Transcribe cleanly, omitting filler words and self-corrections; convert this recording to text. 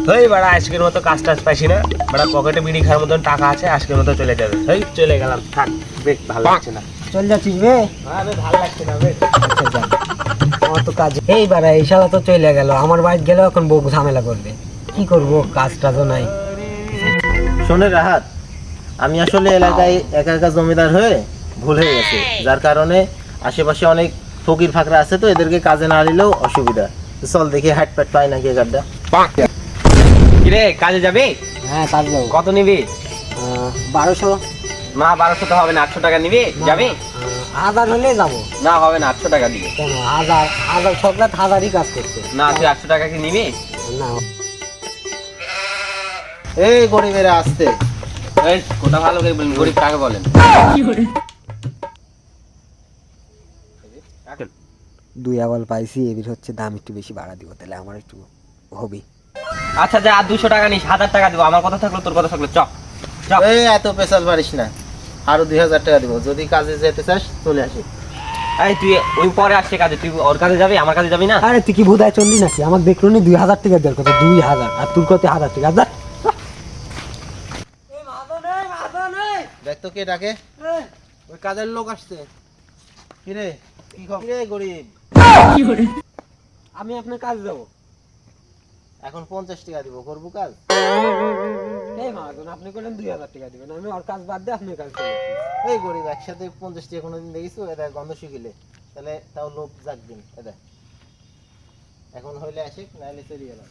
হেই বাড়া, আজকের মতো কাজ টাজ পাইছি না বাড়া, পকেটে বিড়ি খাওয়ার মতন টাকা আছে, আজকের মতো চলে যাবে। হেই চলে গেলাম, থাক বেশ ভালো লাগছে না। চল যাচ্ছিস বে? আরে ভালো লাগছে না বেশ। আচ্ছা যা, আমার তো কাজ এই বাড়া, এই শালা তো চলে গেল। আমার বাড়ি গেলেও এখন বউ ঝামেলা করবে। কি করবো, কাজটা তো নাই। শোনে রাহাত, আমি আসলে এলাকায় একা একা জমিদার হয়ে ভুল হয়ে গেছে, যার কারণে আশেপাশে অনেক ফকির ফাকরা আছে, তো এদেরকে কাজে না নিলেও অসুবিধা। তো চল দেখি হাট প্যাট পাই নাকি গাড্ডা। কিরে কাজে যাবি? হ্যাঁ কাজ যাবো। কত নিবি? 1200। না 1200 তো হবে না, 800 টাকা নিবি? যাবি? 1000 হলে যাবো। না হবে না, 800 টাকা দিবি। কেন 1000 সবটা 1000ই কাজ করছে। না তুই 800 টাকা কি নিবি? না এই গরিবেরা আসতে। এই কোটা ভালো করে বলেন, গরিব কাকে বলেন? দুই আওয়াল পাইছি, এবির হচ্ছে দাম একটু বেশি বাড়া দিব, তাহলে আমার একটু হবি। আচ্ছা যা, আর 200 টাকা নিস, 1000 টাকা দিব। আমার কথা থাকলো, তোর কথা থাকলো, চক চক। এই এত পেশাল পারিস না, আরো 2000 টাকা দিব। যদি কাজে যেতে চাস চলে আসি। এই তুই ওই পরে আসছে কাজে, তুই ওর কাজে যাবি, আমার কাজে যাবি না? আরে তুই কি বোধায় চললি নাকি? আমাকে দেখলো নি 2000 টাকা দেওয়ার কথা, 2000, আর তোর কত 1000 টাকা। যা দেখ তো কে ডাকে। ওই কাজের লোক আসছে। কিরে কি খবর? কিরে গরিব, আমি আপনার কাজ যাবো। এখন 50 টাকা দিব, করবো কাজ? এই মাহাজন, আপনি করলেন 2000 টাকা দিবেন, আমি ওর কাজ বাদ দিয়ে আপনার কাজ চলে আসি। এই গরিব, একসাথে 50 টাকা কোনোদিন দেখিস? এটা গন্ধ শুকিলে তাহলে তাও লোভ জাগবেন। এটা এখন হইলে আসিক, নাহলে চলে গেলাম।